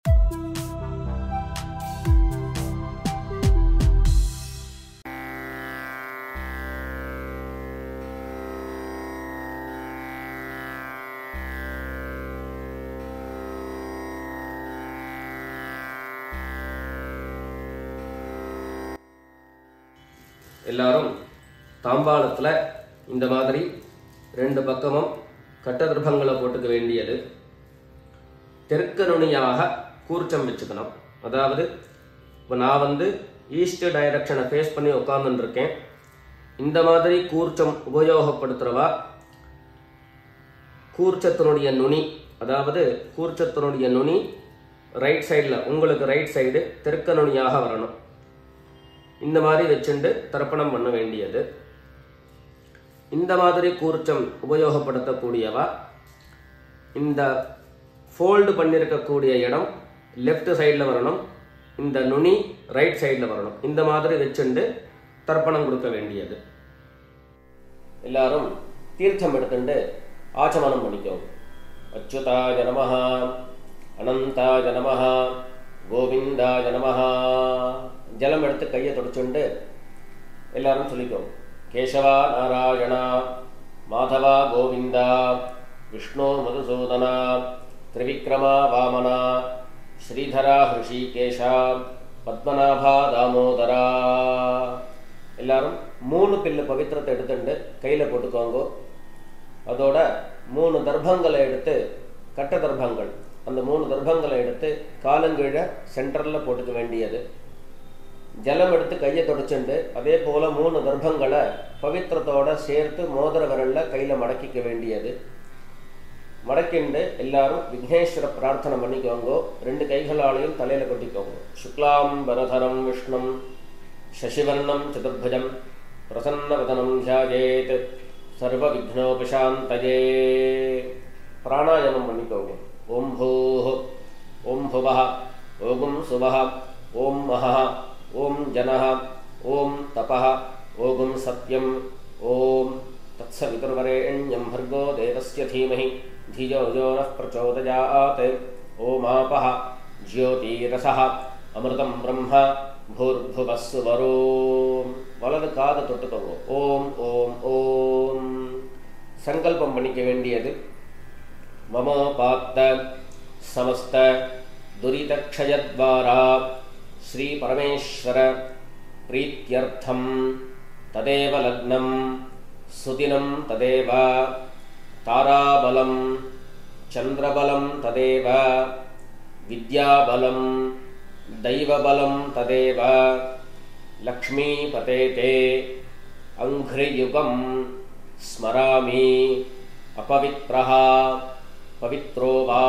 எல்லாரும் தாம்பாளத்துல இந்த மாதிரி ரெண்டு பக்கமும் கட்டதிர்பங்களை போட்டுக்க வேண்டியது. தெற்கு நுனியாக கூர்ச்சம் வச்சுக்கணும். அதாவது இப்போ நான் ஈஸ்ட் டைரக்ஷனை ஃபேஸ் பண்ணி உட்கார்ந்துட்டு இருக்கேன். இந்த மாதிரி கூர்ச்சம் உபயோகப்படுத்துறவா கூர்ச்சத்தினுடைய நுனி, அதாவது கூர்ச்சத்தினுடைய நுனி ரைட் சைடில், உங்களுக்கு ரைட் சைடு தெற்கு நுனியாக வரணும். இந்த மாதிரி வச்சுட்டு தர்ப்பணம் பண்ண வேண்டியது. இந்த மாதிரி கூர்ச்சம் உபயோகப்படுத்தக்கூடியவா இந்த ஃபோல்டு பண்ணியிருக்கக்கூடிய இடம் லெஃப்ட் சைடில் வரணும், இந்த நுனி ரைட் சைடில் வரணும். இந்த மாதிரி வச்சுட்டு தர்ப்பணம் கொடுக்க வேண்டியது. எல்லாரும் தீர்த்தம் எடுத்துட்டு ஆச்சமனம் பண்ணிக்கோங்க. அச்சுதாய நமஹ, அனந்தாய நமஹ, கோவிந்தாய நமஹ. ஜலம் எடுத்து கையை தொடச்சுண்டு எல்லாரும் சொல்லிக்கோங்க. கேசவா நாராயணா, மாதவா கோவிந்தா, விஷ்ணு மதுசூதனா, திரிவிக்ரமா வாமனா, ஸ்ரீதரா ஹிருஷிகேஷா, பத்மநாபா தாமோதரா. எல்லாரும் 3 பில்லு பவித்திரத்தை எடுத்துட்டு கையில் போட்டுக்கோங்க. அதோட 3 தர்ப்பங்களை எடுத்து, கட்ட தர்ப்பங்கள், அந்த 3 தர்ப்பங்களை எடுத்து காலங்கீழ சென்டரில் போட்டுக்க வேண்டியது. ஜலம் எடுத்து கையை தொடச்சுண்டு அதே போல் 3 தர்ப்பங்களை பவித்திரத்தோட சேர்த்து மோதிர விரலில் கையில் மடக்கிக்க வேண்டியது. மடக்கிண்டு எல்லாரும் விக்னேஸ்வர பிரார்த்தனை பண்ணிக்கோங்க. 2 கைகளாலையும் தலையில் கொட்டிக்கோங்க. சுக்லாம் பரதரம் விஷ்ணும் சசிவர்ணம் சதுர்புஜம் பிரசன்னவதனம் தியாயேத் சர்வ விக்னோபசாந்தயே. பிராணாயாமம் பண்ணிக்கோங்க. ஓம் பூஹ், ஓம் புவஹ, ஓம் சுவஹ, ஓம் மஹஹ, ஓம் ஜனஹ, ஓம் தபஹ, ஓம் சத்யம், ஓம் தத்சவிதுர்வரேண்யம் भर्गो देवस्य धीमहि धियो यो नः प्रचोदयात्. ओमापः ज्योतिरसः अमृतं ब्रह्म भूर्भुवः सुवरों. வலது காதை தொட்டுக்கோங்க. ஓம் ஓம் ஓம். சங்கல்பம் பண்ணிக்க வேண்டியது. மமோபாத்த சமஸ்த துரிதக்ஷயத்வாரா ஸ்ரீ பரமேஸ்வர பிரீத்யர்த்தம் ததேவ லக்னம் சுதினம் ததேவ தாராபலம் சந்திரபலம் ததேவ வித்யாபலம் தைவபலம் ததேவ லக்ஷ்மீபதேதே அங்க்ரியுகம் ஸ்மராமி அபவித்ரஹ பவித்ரோ வா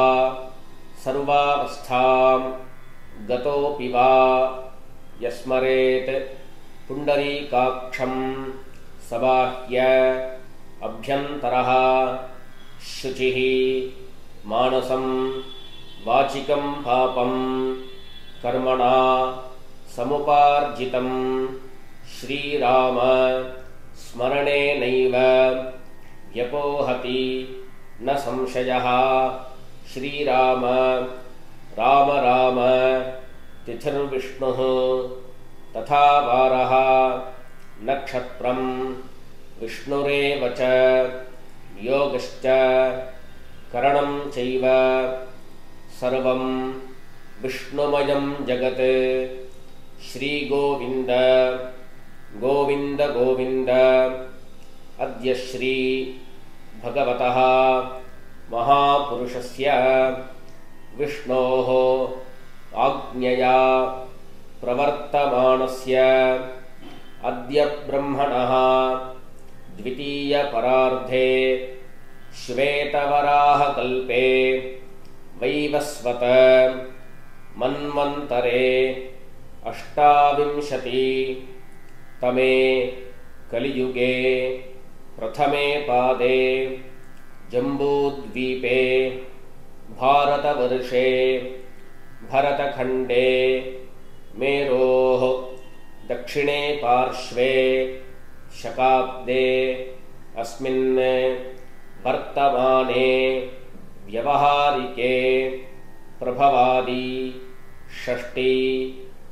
சர்வாவஸ்தாம் கதோபி வா யஸ்மரேத் புண்டரீகாக்ஷம் சபாஹ்ய அப்யந்தரஹ शुचिः मानसं वाचिकं पापं कर्मणा समुपार्जितं श्रीराम स्मरणेनैव व्यपोहति न संशयः. श्रीराम राम राम तिथिर्विष्णुः तथा वारः नक्षत्रं विष्णुरेव च योगश्च करणं चैव सर्वं विष्णुमयं जगत्. श्रीगोविन्द गोविन्द गोविन्द. अद्य श्री भगवतः महापुरुषस्य विष्णोः आज्ञया प्रवर्तमानस्य अद्य ब्रह्मणः द्वितीय परार्धे श्वेतवराहकल्पे वैवस्वत मन्वन्तरे 28तमे कलियुगे प्रथमे पादे जम्बूद्वीपे भारतवर्षे भरतखण्डे मेरोः दक्षिणे पार्श्वे शकाब्दे अस्मिन् वर्तमाने व्यवहारिके प्रभवादि षष्ठी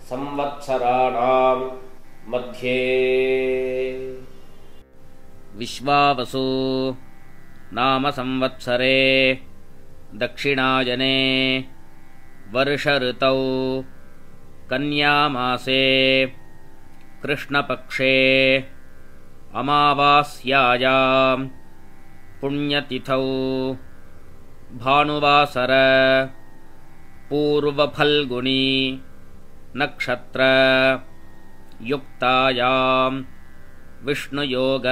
संवत्सराणां मध्ये विश्वावसु नाम संवत्सरे दक्षिणायने वर्षऋतौ कन्यामासे कृष्णपक्षे अमावास्यायां पुण्यतिथौ भानुवासर पूर्वफल्गुनी नक्षत्र युक्तायां विष्णुयोग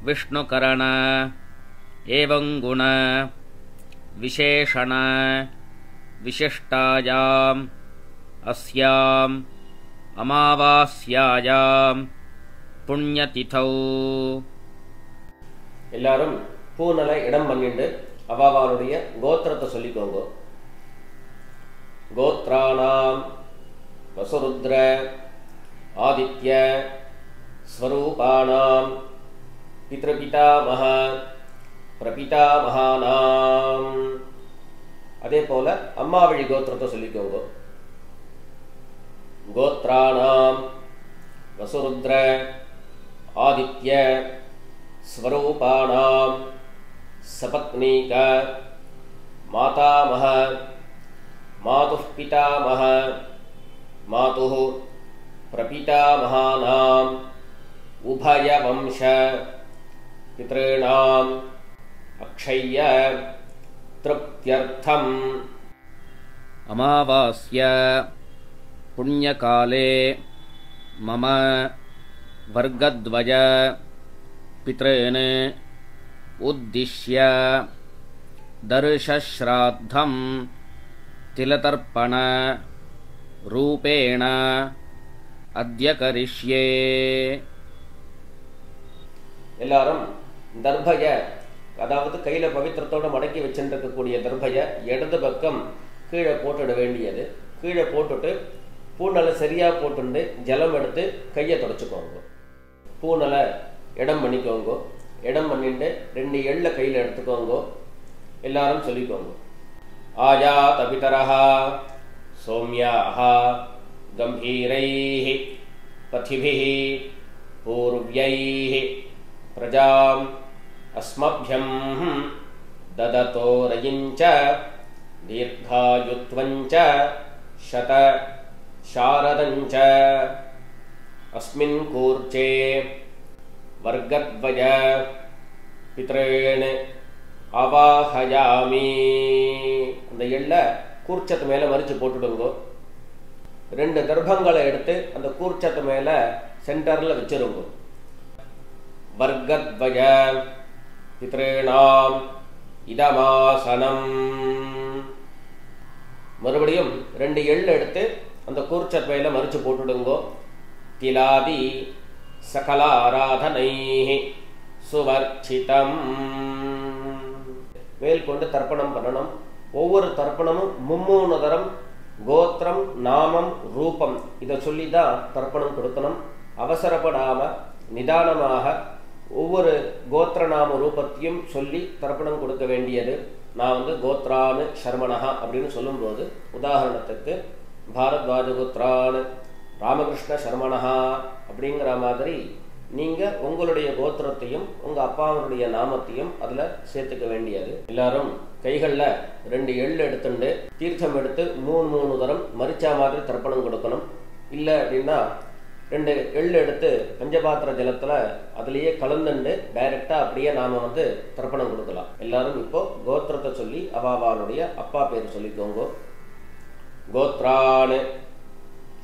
विष्णुकरण एवं गुण विशेषण विशिष्टायाम् अस्याम् अमावास्यायां पुण्यतिथौ எல்லாரும் பூநல இடம் பண்ணிட்டு அவாவாளுடைய கோத்திரத்தை சொல்லிக்கோங்க. கோத்ராணாம் வசுருத்ர ஆதித்ய ஸ்வரூபாணாம் பித்ருபிதாமஹ பிரபிதாமஹானாம். அதே போல அம்மா வழி கோத்திரத்தை சொல்லிக்கோங்க. கோத்ராணாம் வசுருத்ர ஆதித்ய ஸ்வரூபாணாம் சபத்னீக மாதாமஹ மாதுः பிதாமஹ மாதுः பிரபிதாமஹானாம் உபயவம்ச பித்ருணாம் அக்ஷய்ய திருப்த்யர்த்தம். अमावास्य पुण्यकाले मम वर्गद्वय पितॄन् उद्दिश्य दर्शश्राद्धं तिलतर्पण रूपेण अद्य करिष्ये. எல்லாரும் தர்பய, அதாவது கையில் பவித்திரத்தோடு மடக்கி வச்சுருக்கக்கூடிய தர்பய இடது பக்கம் கீழே போட்டுட வேண்டியது. கீழே போட்டுட்டு பூநலை சரியாக போட்டுண்டு ஜலம் எடுத்து கையை தொடச்சிக்கோங்க. பூநலை இடம் பண்ணிக்கோங்க. இடம் பண்ணிட்டு 2 எள்ளை கையில் எடுத்துக்கோங்க. எல்லாரும் சொல்லிக்கோங்க. ஆயா தபிதரஹா சௌமியாஹா கம்பீரைஹி பதிபிஹி பூர்வ்யைஹி பிரஜாம் அஸ்மப்யம் தததோ ரயிஞ்ச தீர்காயுத்வஞ்ச சத சாரதஞ்ச அஸ்மின் கூர்ச்சே வர்கத்வய பித்ரேண் அவாஹயாமி. அந்த எள்ளை கூர்ச்சத்து மேலே மறித்து போட்டுடுங்கோ. 2 தர்பங்களை எடுத்து அந்த கூர்ச்சத்து மேலே சென்டரில் வச்சிருங்கோ. வர்கத்வய பித்ரேணாம் இதமாசனம். மறுபடியும் 2 எள்ளு எடுத்து அந்த கூர்ச்சத்து மேலே மறித்து போட்டுடுங்கோ. திலாதி சகல ஆராதனை சுவர்ச்சிதம். மேல் கொண்டு தர்ப்பணம் பண்ணணும். ஒவ்வொரு தர்ப்பணமும் 3 தரம் கோத்திரம் நாமம் ரூபம் இதை சொல்லி தான் தர்ப்பணம் கொடுக்கணும். அவசரப்படாம நிதானமாக ஒவ்வொரு கோத்திரநாம ரூபத்தையும் சொல்லி தர்ப்பணம் கொடுக்க வேண்டியது. நான் கோத்ரானு சர்மணஹா அப்படின்னு சொல்லும்போது, உதாரணத்துக்கு பாரத்வாஜ கோத்ரானு ராமகிருஷ்ண சர்மணஹா அப்படிங்கிற மாதிரி நீங்கள் உங்களுடைய கோத்திரத்தையும் உங்கள் அப்பாவனுடைய நாமத்தையும் அதில் சேர்த்துக்க வேண்டியது. எல்லாரும் கைகளில் 2 எள்ளு எடுத்துட்டு தீர்த்தம் எடுத்து 3 தரம் மரிச்சா மாதிரி தர்ப்பணம் கொடுக்கணும். இல்லை அப்படின்னா 2 எள்ளு எடுத்து பஞ்சபாத்திர ஜலத்தில் அதுலேயே கலந்துண்டு டைரெக்டாக அப்படியே நாம் தர்ப்பணம் கொடுக்கலாம். எல்லாரும் இப்போ கோத்திரத்தை சொல்லி அவாவாளுடைய அப்பா பேர் சொல்லிக்கோங்க. கோத்ரான்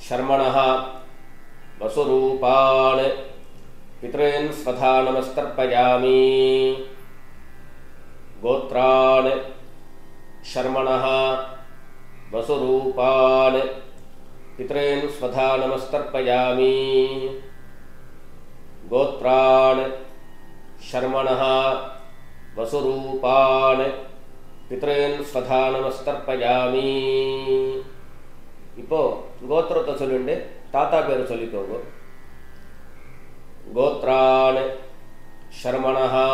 சர்மணஹா வசுரூபான் பித்ரேன் ஸ்வதா நமஸ்தர்ப்பயாமி. கோத்ரான் சர்மணஹா வசுரூபான் பித்ரேன் ஸ்வதா நமஸ்தர்ப்பயாமி. கோத்ரான் சர்மணஹா வசுரூபான் பித்ரேன் ஸ்வதா நமஸ்தர்ப்பயாமி. இப்போ கோத்திரத்தை சொல்லிட்டு தாத்தா பேர் சொல்லிக்கோங்க. கோத்ரான் சர்மணஹா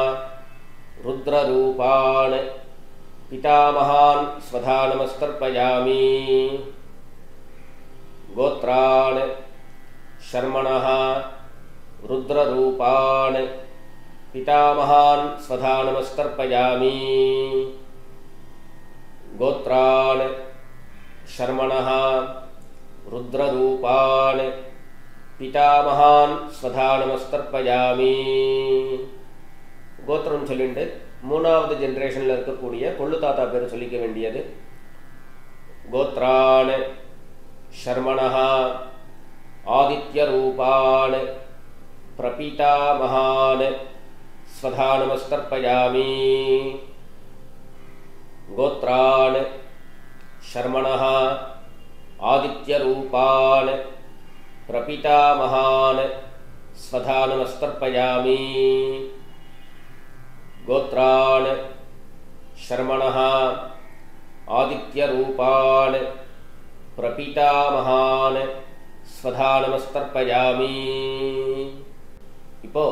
ருத்ரரூபான் पितामहान् स्वधा नमस्तर्पयामि गोत्रान् शर्मणः रुद्ररूपान् पितामहान् स्वधा नमस्तर्पयामि गोत्रान् शर्मणः रुद्ररूपान् पितामहान् स्वधा नमस्तर्पयामि கோத்திரம் சொல்லிட்டு மூணாவது ஜெனரேஷன்ல இருக்கக்கூடிய கொள்ளு தாத்தா பேர் சொல்லிக்க வேண்டியது கோத்ரான் शर्मणः आदित्य रूपान् प्रपितामहान् स्वधा नमस्तर्पयामि गोत्रान् शर्मणः आदित्य रूपान् प्रपितामहान् स्वधा नमस्तर्पयामि गोत्रान् शर्मणः आदित्य रूपान् प्रपितामहान् स्वधा नमस्तर्पयामि இப்போ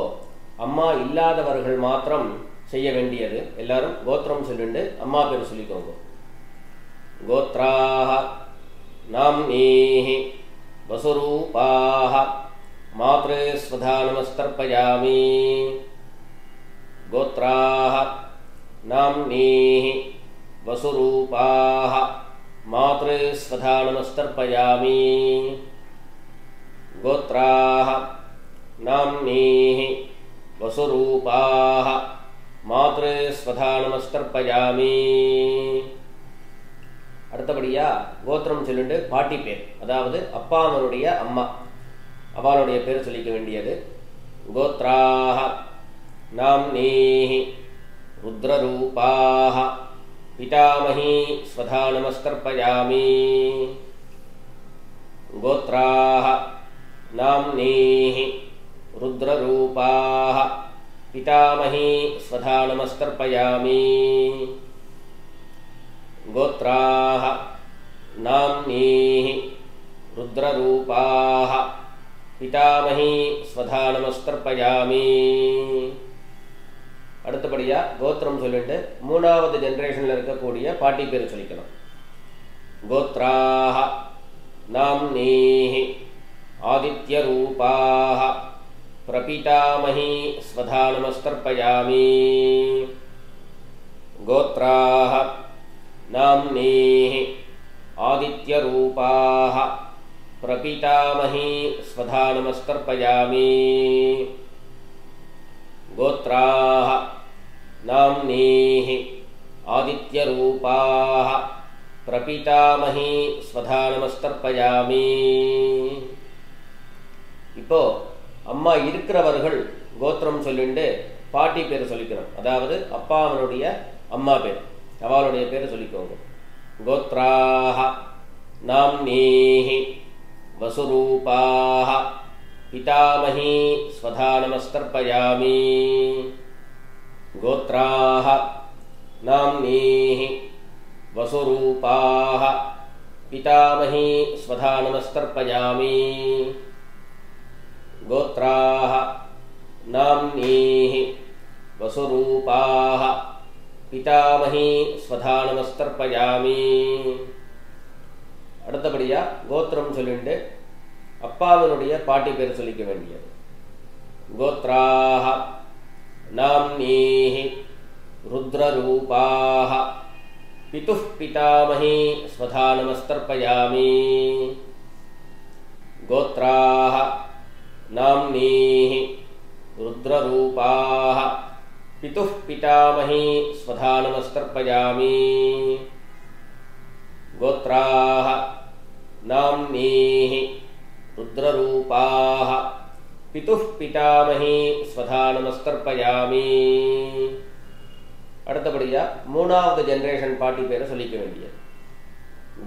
அம்மா இல்லாதவர்கள் மாத்திரம் செய்ய வேண்டியது எல்லாரும் கோத்திரம் சொல்லிட்டு அம்மா பேர் சொல்லிக்கோங்க கோத்ராஹ நாம்னீஹி வசுரூபாஹ மாத்ரு ஸ்வதா நமஸ்தர்ப்பயாமி गोत्राः नाम्नीः वसुरूपाः मातृस्वधा नमस्तर्पयामि गोत्राः नाम्नीः वसुरूपाः मातृस्वधा नमस्तर्पयामि அடுத்தபடியா கோத்திரம் சொல்லிட்டு பாட்டி பேர் அதாவது அப்பாவனுடைய அம்மா அவளுடைய பேர் சொல்லிக்க வேண்டியது கோத்ராஹ नाम्नीः रुद्ररूपाः पितामही स्वधा नमस्तर्पयामि गोत्राः नाम्नीः रुद्ररूपाः पितामही स्वधा नमस्तर्पयामि गोत्राः नाम्नीः रुद्ररूपाः पितामही स्वधा नमस्तर्पयामि அடுத்தபடியா கோத்திரம் சொல்லிட்டு மூணாவது ஜெனரேஷன்ல இருக்கக்கூடிய பாட்டி பேர் சொல்லிக்கணும் கோத்ராஹ நாம்னீஹி ஆதித்ய ரூபாஹ பிரபிதாமஹி ஸ்வதா நமஸ்தர்ப்பயாமி கோத்ராஹ நாம்னீஹி ஆதித்ய ரூபாஹ பிரபிதாமஹி ஸ்வதா நமஸ்தர்ப்பயாமி गोत्राः नाम्नीः आदित्यरूपाः प्रपितामही स्वधा नमस्तर्पयामि இப்போ அம்மா இருக்கிறவர்கள் கோத்திரம் சொல்லிட்டு பாட்டி பேர் சொல்லிக்கணும் அதாவது அப்பாவனுடைய அம்மா பேர் அவளுடைய பேர் சொல்லிக்கோங்க கோத்ராஹ நாம்னீஹி வசுரூபாஹ पितामही स्वधा नमस्तर्पयामि गोत्राः नाम्नीः वसुरूपाः पितामही स्वधा नमस्तर्पयामि गोत्राः नाम्नीः वसुरूपाः पितामही स्वधा नमस्तर्पयामि அடுத்தபடியா கோத்திரம் சொல்லிட்டு அப்பாவனுடைய பாட்டி பேர் சொல்லிக்க வேண்டியது கோத்ராஹ நாம்னீஹி रुद्ररूपाः पितुः पितामही स्वधा नमस्तर्पयामि गोत्राः नाम्नीः रुद्ररूपाः पितुः पितामही स्वधा नमस्तर्पयामि गोत्राः नाम्नीः रुद्ररूपाः पितुः पितामही स्वधा नमस्तर्पयामि அடுத்தபடியா மூணாவது ஜெனரேஷன் பாட்டி பேரை சொல்லிக்க வேண்டியது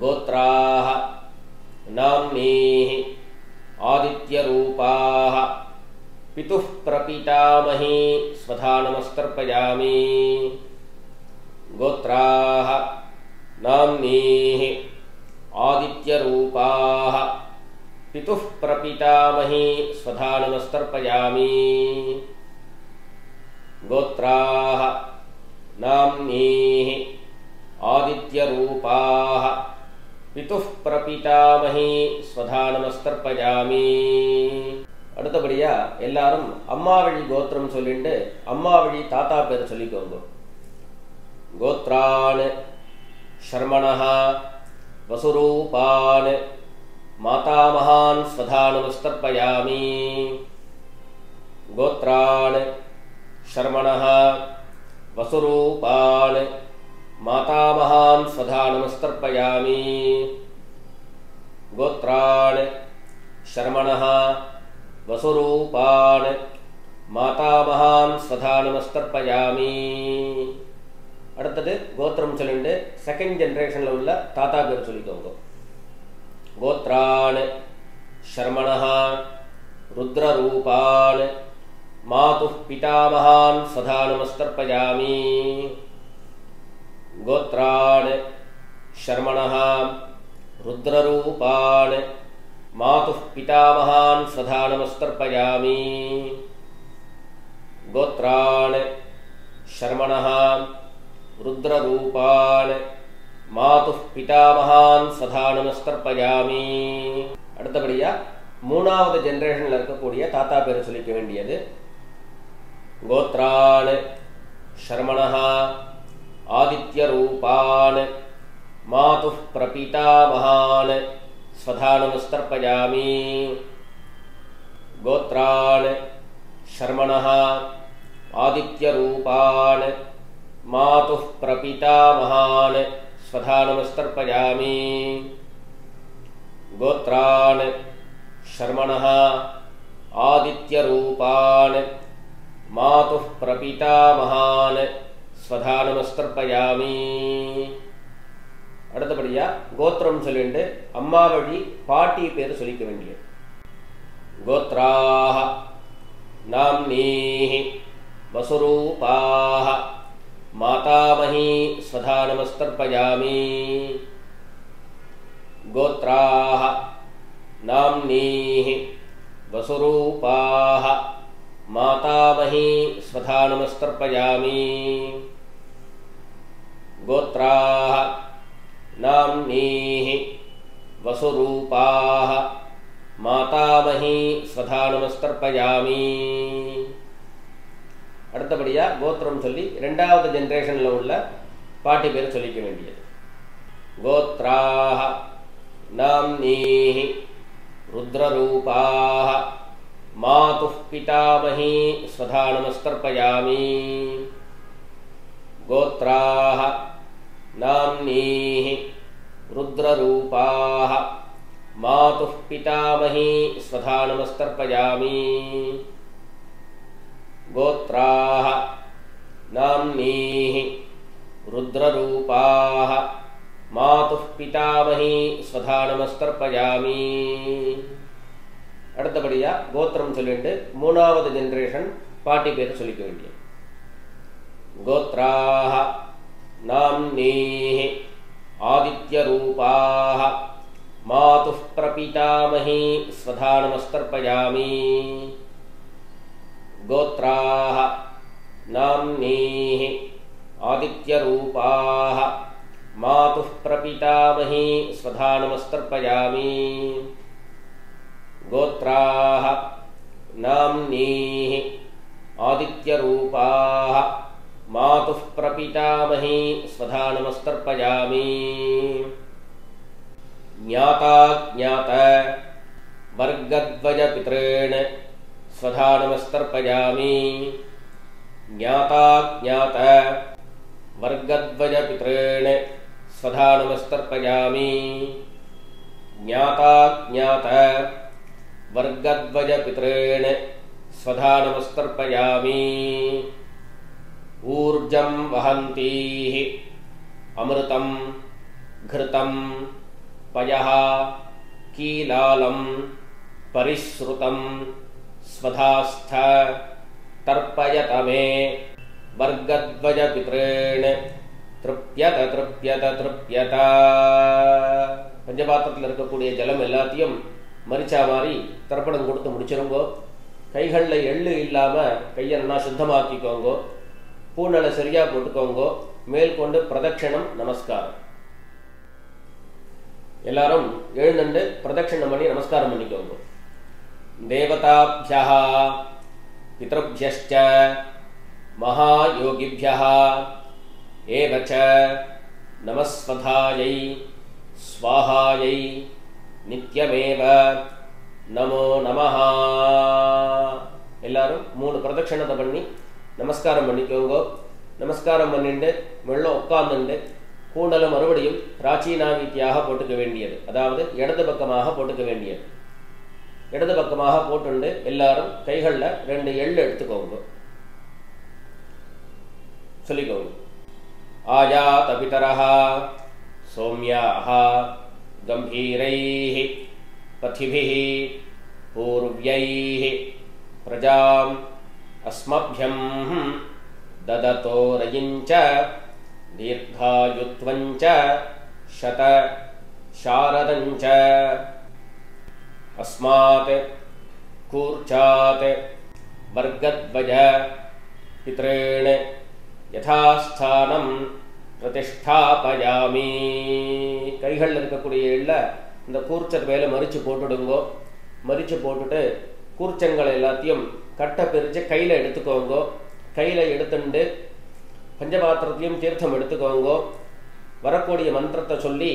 கோத்ராஹ நாம்னீஹி ஆதித்ய ரூபாஹ பிதுः பிரபிதாமஹி ஸ்வதா நமஸ்தர்ப்பயாமி கோத்ராஹ நாம்னீஹி ஆதித்ய ரூபாஹ பிதுः பிரபிதாமஹி ஸ்வதா நமஸ்தர்ப்பயாமி கோத்ராஹ नाम्नीः ஆதித்யரூபாः பிதுः பிரபிதாமஹி ஸ்வதா நமஸ்தர்ப்பயாமி. அடுத்தபடியா எல்லாரும் அம்மா வழி கோத்திரம் சொல்லிட்டு அம்மா வழி தாத்தா பேர் சொல்லிக்கோங்க. கோத்ரான் ஷர்மணः வசுரூபான் மாதாமகான் ஸ்வதா நமஸ்தர்ப்பயாமி. கோத்ரான் ஷர்மணः வசுரூபான் மாதாமகான் ஸ்வதா நமஸ்தர்ப்பயாமி. கோத்ரான் ஷர்மணः வசுரூபான் மாதாமகான் ஸ்வதா நமஸ்தர்ப்பயாமி. அடுத்தது கோத்திரம் சொல்லிட்டு செகண்ட் ஜெனரேஷன்ல உள்ள தாத்தா பேர் சொல்லிக்கோங்க. கோத்ரான் ஷர்மணः ருத்ரரூபான் மாதுः பிதாமகான் ஸ்வதா நமஸ்தர்ப்பயாமி. கோத்ரான் ஷர்மணः ருத்ரரூபான் மாதுः பிதாமகான் ஸ்வதா நமஸ்தர்ப்பயாமி. கோத்ரான் ஷர்மணः ருத்ரரூபான் மாதுः பிதாமகான் ஸ்வதா நமஸ்தர்ப்பயாமி. அடுத்தபடியா மூணாவது ஜெனரேஷன்ல இருக்கக்கூடிய தாத்தா பேர் சொல்லிக்க வேண்டியது. கோத்ரான் ஷர்மணः ஆதித்யரூபான் மாதுः பிரபிதாமகான் ஸ்வதா நமஸ்தர்ப்பயாமி. கோத்ரான் ஷர்மணः ஆதித்யரூபான் மாதுः பிரபிதாமகான் ஸ்வதா நமஸ்தர்ப்பயாமி. கோத்ரான் ஷர்மணः ஆதித்யரூபான் மாதுः பிரபிதாமகான் ஸ்வதா நமஸ்தர்ப்பயாமி. அடுத்தபடியா கோத்திரம் சொல்லிட்டு அம்மா வழி பாட்டி பேர் சொல்லிக்க வேண்டியது. கோத்ராः நாம்னீஹி வசுரூபாः மாதாமஹி ஸ்வதா நமஸ்தர்ப்பயாமி. கோத்ராः நாம்னீஹி வசுரூபாः மாதாமஹி ஸ்வதா நமஸ்தர்ப்பயாமி. கோத்ராः நாம்னீஹி வசுரூபாः மாதாமஹி ஸ்வதா நமஸ்தர்ப்பயாமி. அடுத்தபடியா கோத்திரம் சொல்லி இரண்டாவது ஜெனரேஷன்ல உள்ள பாட்டி பேர் சொல்லிக்க வேண்டியது. கோத்ராः நாம்னீஹி ருத்ரரூபாः மாதுः பிதாமஹி ஸ்வதா நமஸ்தர்ப்பயாமி. கோத்ராः நாம்னீஹி ருத்ரரூபாः மாதுः பிதாமஹி ஸ்வதா நமஸ்தர்ப்பயாமி. கோத்ராः நாம்னீஹி ருத்ரரூபாः மாதுः பிதாமஹி ஸ்வதா நமஸ்தர்ப்பயாமி. அடுத்தபடியா கோத்திரம் சொல்லிட்டு மூணாவது ஜெனரேஷன் பாட்டி பேர் சொல்லிக்க வேண்டியது. கோத்ராः நாம்னீஹி ஆதித்யரூபாः மாதுः பிரபிதாமஹி ஸ்வதா நமஸ்தர்ப்பயாமி. கோத்ராः நாம்னீஹி ஆதித்யரூபாः மாதுः பிரபிதாமஹி ஸ்வதா நமஸ்தர்ப்பயாமி. கோத்ராः நாம்னீஹி ஆதித்யரூபாः மாதுः பிரபிதாமஹி ஸ்வதா நமஸ்தர்ப்பயாமி. ஞாதா ஞாத வர்கத்வய பித்ரேண ஸ்வதா நமஸ்தர்ப்பயாமி. ஞாதா ஞாத வர்கத்வய பித்ரேண ஸ்வதா நமஸ்தர்ப்பயாமி. ஞாதா ஞாத வர்கத்வய பித்ரேண ஸ்வதா நமஸ்தர்ப்பயாமி. ஊர்ஜம் வஹந்தீஹி அமிர்தம் घृतं पयः कीलालं परिश्रुतं स्वधास्थ तर्पयत मे वर्गद्वयपितॄन् तृप्यत तृप्यत तृप्यत. பஞ்சபாத்திரத்தில் இருக்கக்கூடிய ஜலம் எல்லாத்தையும் மரிச்சா மாதிரி தர்ப்பணம் கொடுத்து முடிச்சிருங்கோ. கைகளில் எள்ளு இல்லாமல் கையை நல்லா சுத்தமாக்கிக்கோங்கோ. பூனலை சரியாக போட்டுக்கோங்கோ. மேற்கொண்டு பிரதட்சணம் நமஸ்காரம். எல்லாரும் எழுந்துண்டு பிரதட்சணம் பண்ணி நமஸ்காரம் பண்ணிக்கோங்க. தேவதாப்யஹ பித்ருப்யஷ்ச மகாயோகிப்யஹ ஏவச நமஸ்வதாயை ஸ்வாஹாயை நித்யமேவ நமோ நமஹ. எல்லாரும் 3 பிரதட்சணத்தை பண்ணி நமஸ்காரம் பண்ணிக்கோங்க. நமஸ்காரம் பண்ணிட்டு மெல்ல உட்கார்ந்துண்டு கூண்டலை மறுபடியும் பிராச்சீனாவித்தியாக போட்டுக்க வேண்டியது, அதாவது இடது பக்கமாக போட்டுக்க வேண்டியது. இடது பக்கமாக போட்டுண்டு எல்லாரும் கைகளில் 2 எள்ளு எடுத்துக்கோங்க. சொல்லிக்கோங்க. ஆயாத பிதரஹ சௌம்யாஹ கம்பீரைஹ பதிபிஹ பூர்வ்யைஹ பிரஜாம் அஸ்மப்யம் தததோ ரயிஞ்ச தீர்காயுத்வஞ்ச சத சாரதஞ்ச அஸ்மாத் கூர்ச்சாத் வர்கத்வய பித்ரேண யதாஸ்தானம் பிரதிஷ்டாபயாமி. கைகளில் இருக்கக்கூடிய எள்ள இந்த கூர்ச்சர் மேலே மறித்து போட்டுடுங்கோ. மறித்து போட்டுட்டு கூர்ச்சங்கள் எல்லாத்தையும் கட்டை பிரித்து கையில் எடுத்துக்கோங்க. கையில் எடுத்துட்டு பஞ்சபாத்திரத்தையும் தீர்த்தம் எடுத்துக்கோங்க. வரக்கூடிய மந்திரத்தை சொல்லி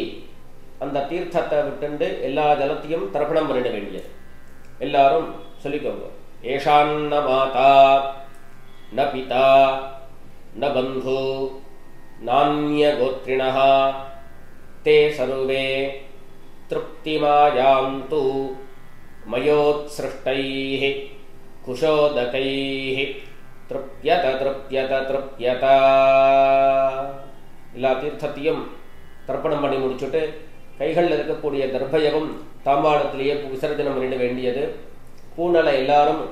அந்த தீர்த்தத்தை விட்டுண்டு எல்லா ஜலத்தையும் தர்ப்பணம் பண்ணிட வேண்டியது. எல்லாரும் சொல்லிக்கோங்க. ஏஷான்ன மாதா ந பிதா ந பந்து நான்ய கோத்ரிணஹ தே சர்வே திருப்திமாயாந்து மயோத்ஸ்ருஷ்டைஹ குஷோதகைஹ திருப்யத திருப்யத திருப்யத. எல்லா தீர்த்தத்தையும் தர்ப்பணம் பண்ணி முடிச்சுட்டு கைகளில் இருக்கக்கூடிய தர்பயகம் தாம்பாளத்திலேயே விசர்ஜனம் பண்ணிட வேண்டியது. பூனலை எல்லாரும்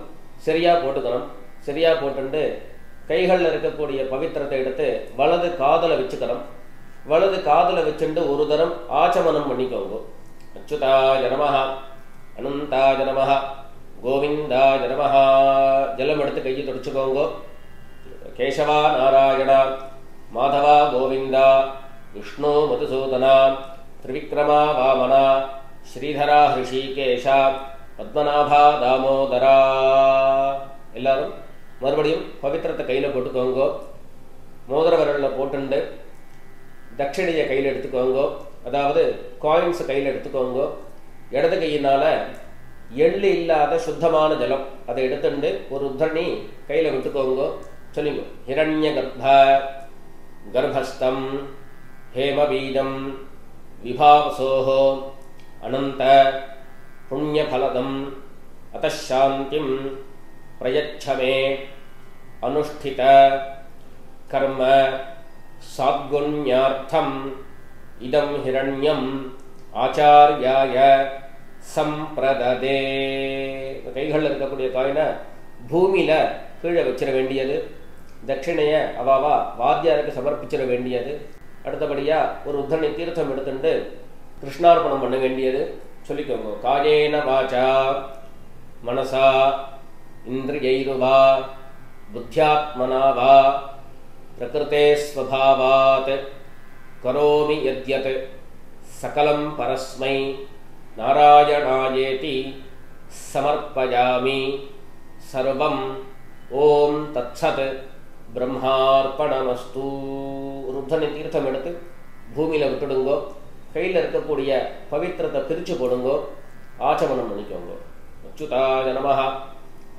சரியாக போட்டுக்கணும். சரியாக போட்டுண்டு கைகளில் இருக்கக்கூடிய பவித்திரத்தை எடுத்து வலது காதலை வச்சுக்கணும். வலது காதலை வச்சுட்டு ஒரு தரம் ஆச்சமனம் பண்ணிக்கோங்க. அச்சுதாய நமஹ அனந்தாய நமஹ கோவிந்தாய நமஹ. ஜலம் எடுத்து கையை தொடச்சுக்கோங்க. கேசவா நாராயணா மாதவா கோவிந்தா விஷ்ணு மதுசூதனா திரிவிக்ரமா வாமனா ஸ்ரீதரா ஹிருஷிகேஷா பத்மநாபா தாமோதரா. எல்லாரும் மறுபடியும் பவித்திரத்தை கையில் போட்டுக்கோங்க. மோதிர விரலில் போட்டுண்டு தட்சிணையை கையில் எடுத்துக்கோங்க, அதாவது காயின்ஸை கையில் எடுத்துக்கோங்க. இடது கையினால் எள்ளு இல்லாத சுத்தமான ஜலம் அதை எடுத்துட்டு ஒரு உத்தரணி கையில் விட்டுக்கோங்க. சொல்லுங்க. ஹிரண்ய கர்ப்ப கர்ப்பஸ்தம் ஹேமபீஜம் விபாவசோஹோ அனந்த புண்ணியபலதம் அத்தசாந்திம் பிரயச்சமே அனுஷ்டித கர்ம சாத்குண்யார்த்தம் இதம் ஹிரண்யம் ஆச்சார்யாய சம்பிரததே. கைகளில் இருக்கக்கூடிய காயினை பூமியில் கீழே வச்சிட வேண்டியது. தட்சிணையை அவாவா வாத்தியாருக்கு சமர்ப்பிச்சிட வேண்டியது. அடுத்தபடியாக ஒரு உத்தரணி தீர்த்தம் எடுத்துட்டு கிருஷ்ணார்ப்பணம் பண்ண வேண்டியது. சொல்லிக்கோங்க. காயேன வாச்சா மனசா இந்திரியைருவா புத்தியாத்மனா வா பிரகிருதே ஸ்வபாவாத் கரோமி யத்யத் சகலம் பரஸ்மை நாராயணாயேதி சமர்ப்பயாமி சர்வம் ஓம் தத்சத் பிரம்மார்ப்பணமஸ்து. ருத்தனை தீர்த்தம் எடுத்து பூமியில் விட்டுடுங்கோ. கையில் இருக்கக்கூடிய பவித்திரத்தை பிரித்து போடுங்கோ. ஆச்சமனம் பண்ணிக்கோங்க. அச்சுதாய நமஹ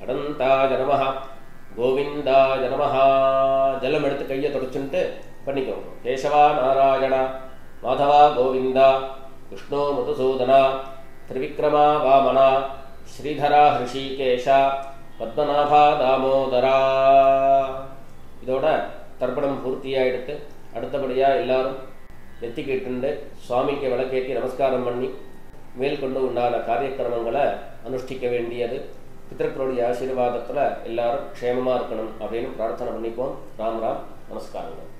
அனந்தாய நமஹ கோவிந்தாய நமஹ. ஜலம் எடுத்து கையை தொடச்சுட்டு பண்ணிக்கோங்க. கேசவா நாராயணா மாதவா கோவிந்தா விஷ்ணு மதுசூதனா திரிவிக்ரமா வாமனா ஸ்ரீதரா ஹிருஷிகேஷா பத்மநாபா தாமோதரா. இதோட தர்ப்பணம் பூர்த்தியாகிடுத்து. அடுத்தபடியாக எல்லாரும் நெத்திக்கிட்டு சுவாமிக்கு விளக்கேற்றி நமஸ்காரம் பண்ணி மேற்கொண்டு உண்டான காரியக்கிரமங்களை அனுஷ்டிக்க வேண்டியது. பிதர்களுடைய ஆசீர்வாதத்தில் எல்லாரும் க்ஷேமமாக இருக்கணும் அப்படின்னு பிரார்த்தனை பண்ணிப்போம். ராம் ராம். நமஸ்காரங்கள்.